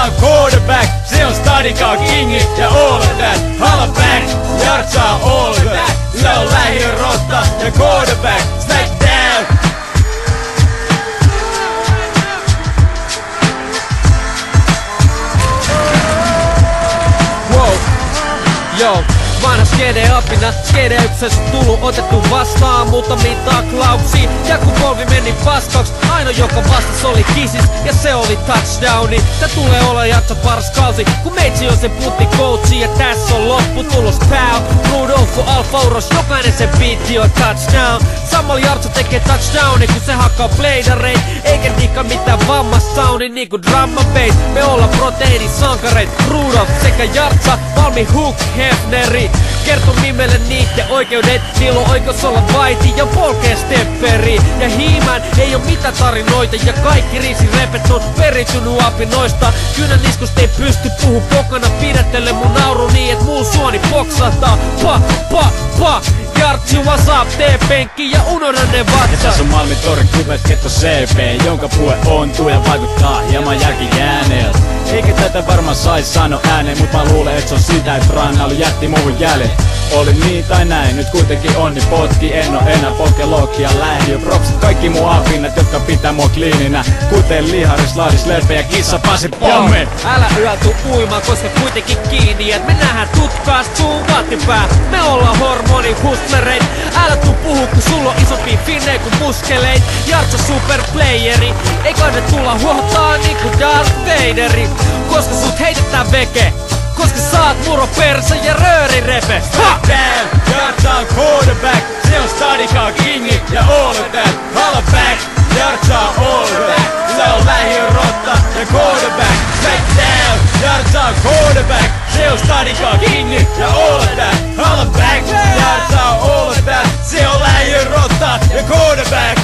Jartsa on quarterback, se on stadikaa kingi ja all that. Holla back, Jartsa on all that. Se on lähiörotta ja quarterback, smack down. Wow, yo. Vanha skede-apina, skede ykses tullu otettu vastaan muutamia taklauksia. Ja kun polvi meni paskauks, ainoa joka vastas oli kisis ja se oli touchdowni. Tää tulee olla Jartsa paras kausi, kun meitsi on se putti coachi ja tässä on lopputulos pow. Rudolfo Alfauros, jokainen se biitti on touchdown. Samalla Jartsa tekee touchdowni, kun se hakkaa playdareit. Eikä diikka mitään vammastoundi niinku drum and bass. Me ollaan proteiinisankareit, Rudolf sekä Jartsa, valmi Hook Hefneri. Kerto nimelle niitten oikeudet, niillä on oikeus olla vaiti ja polkee stepperi. Ja He-Man ei oo mitään tarinoita ja kaikki riisirepet on peritynyt apinoista. Kynän niskust ei pysty puhu pokana, pidättele mun nauru niin et muu suoni poksahtaa. Pa, Jartsi what's up, tee penkki ja unohda ne vatsat. Ja tässä on Malmin torin kubet ketto CP, jonka puhe ontuu ja vaikuttaa hieman järkijääneeltä. Eikä tätä varmaan sais sano ääneen, mut mä luulen et se on sitä, et rannailu jätti muuhun jälleen. Oli niin tai näin, nyt kuitenkin onni potki, en oo enää pokelokkia lähiö. Propsit kaikki mun apinnat, jotka pitää mua kliininä, kuten liharis, laadis, lerpe ja kissa Pasi Pomme. Älä yötu uimaan, koska kuitenkin kiinni, et me nähdään tutkaas tuu vattipää. Me ollaan hormoni hustlereit. Älä tuu puhu, kun sulla on isompi finnei kuin muskeleit. Jartsa superplayeri, ei kanne tulla huohtaa niinku Darth Vaderi. Koska sut heitetään veke, koska saat muro perse ja rööri repe. Smack down, Jartsa on quarterback, se on stadikaa kingi ja all of that. Holla back, Jartsa on all that. Se on lähiörotta ja quarterback. Smack down, Jartsa on quarterback, se on stadikaa kingi ja all of that. Holla back, Jartsa on all of that. Se on lähiörotta ja quarterback.